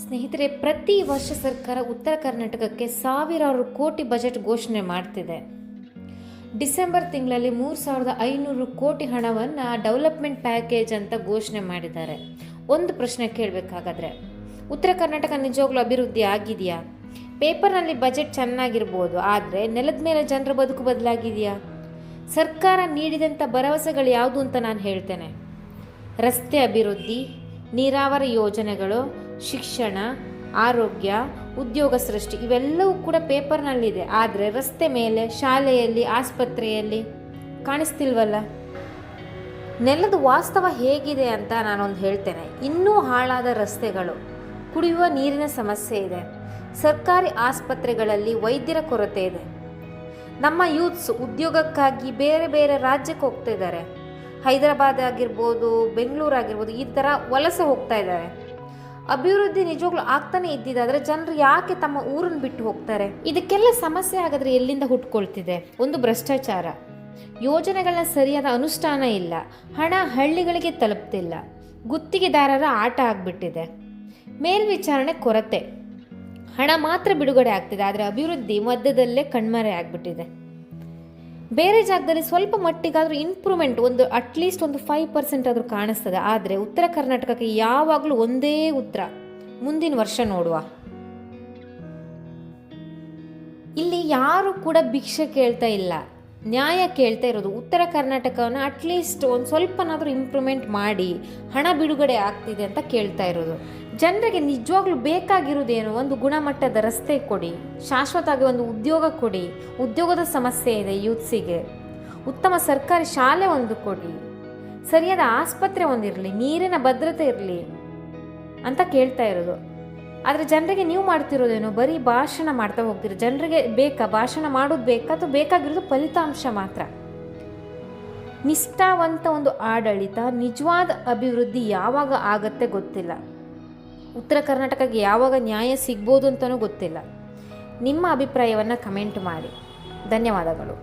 ಸ್ನೇಹಿತರೆ, ಪ್ರತಿ ವರ್ಷ ಸರ್ಕಾರ ಉತ್ತರ ಕರ್ನಾಟಕಕ್ಕೆ ಸಾವಿರಾರು ಕೋಟಿ ಬಜೆಟ್ ಘೋಷಣೆ ಮಾಡ್ತಿದೆ. ಡಿಸೆಂಬರ್ ತಿಂಗಳಲ್ಲಿ 3,500 ಕೋಟಿ ಹಣವನ್ನು ಡೆವಲಪ್ಮೆಂಟ್ ಪ್ಯಾಕೇಜ್ ಅಂತ ಘೋಷಣೆ ಮಾಡಿದ್ದಾರೆ. ಒಂದು ಪ್ರಶ್ನೆ ಕೇಳಬೇಕಾಗಾದ್ರೆ, ಉತ್ತರ ಕರ್ನಾಟಕ ನಿಜವಾಗ್ಲೂ ಅಭಿವೃದ್ಧಿ ಆಗಿದೆಯಾ? ಪೇಪರ್ನಲ್ಲಿ ಬಜೆಟ್ ಚೆನ್ನಾಗಿರ್ಬೋದು, ಆದರೆ ನೆಲದ ಮೇಲೆ ಜನರ ಬದುಕು ಬದಲಾಗಿದೆಯಾ? ಸರ್ಕಾರ ನೀಡಿದಂಥ ಭರವಸೆಗಳು ಯಾವುದು ಅಂತ ನಾನು ಹೇಳ್ತೇನೆ. ರಸ್ತೆ ಅಭಿವೃದ್ಧಿ, ನೀರಾವರಿ ಯೋಜನೆಗಳು, ಶಿಕ್ಷಣ, ಆರೋಗ್ಯ, ಉದ್ಯೋಗ ಸೃಷ್ಟಿ ಇವೆಲ್ಲವೂ ಕೂಡ ಪೇಪರ್ನಲ್ಲಿದೆ. ಆದರೆ ರಸ್ತೆ ಮೇಲೆ, ಶಾಲೆಯಲ್ಲಿ, ಆಸ್ಪತ್ರೆಯಲ್ಲಿ ಕಾಣಿಸ್ತಿಲ್ವಲ್ಲ. ನೆಲದ ವಾಸ್ತವ ಹೇಗಿದೆ ಅಂತ ನಾನೊಂದು ಹೇಳ್ತೇನೆ. ಇನ್ನೂ ಹಾಳಾದ ರಸ್ತೆಗಳು, ಕುಡಿಯುವ ನೀರಿನ ಸಮಸ್ಯೆ ಇದೆ, ಸರ್ಕಾರಿ ಆಸ್ಪತ್ರೆಗಳಲ್ಲಿ ವೈದ್ಯರ ಕೊರತೆ ಇದೆ. ನಮ್ಮ ಯೂತ್ಸ್ ಉದ್ಯೋಗಕ್ಕಾಗಿ ಬೇರೆ ಬೇರೆ ರಾಜ್ಯಕ್ಕೆ ಹೋಗ್ತಾ ಇದ್ದಾರೆ. ಹೈದರಾಬಾದ್ ಆಗಿರ್ಬೋದು, ಬೆಂಗಳೂರು ಆಗಿರ್ಬೋದು, ಈ ಥರ ವಲಸೆ ಹೋಗ್ತಾ ಇದ್ದಾರೆ. ಅಭಿವೃದ್ಧಿ ನಿಜವಾಗ್ಲೂ ಆಗ್ತಾನೆ ಇದ್ದಿದ್ದಾದರೆ ಜನರು ಯಾಕೆ ತಮ್ಮ ಊರನ್ನು ಬಿಟ್ಟು ಹೋಗ್ತಾರೆ? ಇದಕ್ಕೆಲ್ಲ ಸಮಸ್ಯೆ ಹಾಗಾದರೆ ಎಲ್ಲಿಂದ ಹುಟ್ಕೊಳ್ತಿದೆ? ಒಂದು ಭ್ರಷ್ಟಾಚಾರ, ಯೋಜನೆಗಳನ್ನ ಸರಿಯಾದ ಅನುಷ್ಠಾನ ಇಲ್ಲ, ಹಣ ಹಳ್ಳಿಗಳಿಗೆ ತಲುಪ್ತಿಲ್ಲ, ಗುತ್ತಿಗೆದಾರರ ಆಟ ಆಗಿಬಿಟ್ಟಿದೆ, ಮೇಲ್ವಿಚಾರಣೆ ಕೊರತೆ, ಹಣ ಮಾತ್ರ ಬಿಡುಗಡೆ ಆಗ್ತಿದೆ, ಆದರೆ ಅಭಿವೃದ್ಧಿ ಮಧ್ಯದಲ್ಲೇ ಕಣ್ಮರೆ ಆಗಿಬಿಟ್ಟಿದೆ. ಬೇರೆ ಜಾಗದಲ್ಲಿ ಸ್ವಲ್ಪ ಮಟ್ಟಿಗಾದರೂ ಇಂಪ್ರೂವ್ಮೆಂಟ್, ಅಟ್ಲೀಸ್ಟ್ 5% ಆದರೂ ಕಾಣಿಸ್ತದೆ. ಆದರೆ ಉತ್ತರ ಕರ್ನಾಟಕಕ್ಕೆ ಯಾವಾಗಲೂ ಒಂದೇ ಉತ್ತರ, ಮುಂದಿನ ವರ್ಷ ನೋಡುವ. ಇಲ್ಲಿ ಯಾರು ಕೂಡ ಭಿಕ್ಷೆ ಕೇಳ್ತಾ ಇಲ್ಲ, ನ್ಯಾಯ ಕೇಳ್ತಾ ಇರೋದು. ಉತ್ತರ ಕರ್ನಾಟಕವನ್ನು ಅಟ್ಲೀಸ್ಟ್ ಸ್ವಲ್ಪನಾದರೂ ಇಂಪ್ರೂವ್ಮೆಂಟ್ ಮಾಡಿ, ಹಣ ಬಿಡುಗಡೆ ಆಗ್ತಿದೆ ಅಂತ ಕೇಳ್ತಾ ಇರೋದು. ಜನರಿಗೆ ನಿಜವಾಗ್ಲೂ ಬೇಕಾಗಿರೋದೇನು? ಒಂದು ಗುಣಮಟ್ಟದ ರಸ್ತೆ ಕೊಡಿ, ಶಾಶ್ವತವಾಗಿ ಒಂದು ಉದ್ಯೋಗ ಕೊಡಿ. ಉದ್ಯೋಗದ ಸಮಸ್ಯೆ ಇದೆ ಯೂತ್ಸಿಗೆ. ಉತ್ತಮ ಸರ್ಕಾರಿ ಶಾಲೆ ಒಂದು ಕೊಡಿ, ಸರಿಯಾದ ಆಸ್ಪತ್ರೆ ಒಂದಿರಲಿ, ನೀರಿನ ಭದ್ರತೆ ಇರಲಿ ಅಂತ ಕೇಳ್ತಾ ಇರೋದು. ಆದರೆ ಜನರಿಗೆ ನೀವು ಮಾಡ್ತಿರೋದೇನು? ಬರೀ ಭಾಷಣ ಮಾಡ್ತಾ ಹೋಗ್ತೀರಿ. ಜನರಿಗೆ ಬೇಕಾ ಭಾಷಣ ಮಾಡೋದು? ಬೇಕಾ? ಅಥವಾ ಬೇಕಾಗಿರೋದು ಫಲಿತಾಂಶ ಮಾತ್ರ? ನಿಷ್ಠಾವಂತ ಒಂದು ಆಡಳಿತ, ನಿಜವಾದ ಅಭಿವೃದ್ಧಿ ಯಾವಾಗ ಆಗತ್ತೆ ಗೊತ್ತಿಲ್ಲ. ಉತ್ತರ ಕರ್ನಾಟಕಕ್ಕೆ ಯಾವಾಗ ನ್ಯಾಯ ಸಿಗ್ಬೋದು ಅಂತಲೂ ಗೊತ್ತಿಲ್ಲ. ನಿಮ್ಮ ಅಭಿಪ್ರಾಯವನ್ನು ಕಮೆಂಟ್ ಮಾಡಿ. ಧನ್ಯವಾದಗಳು.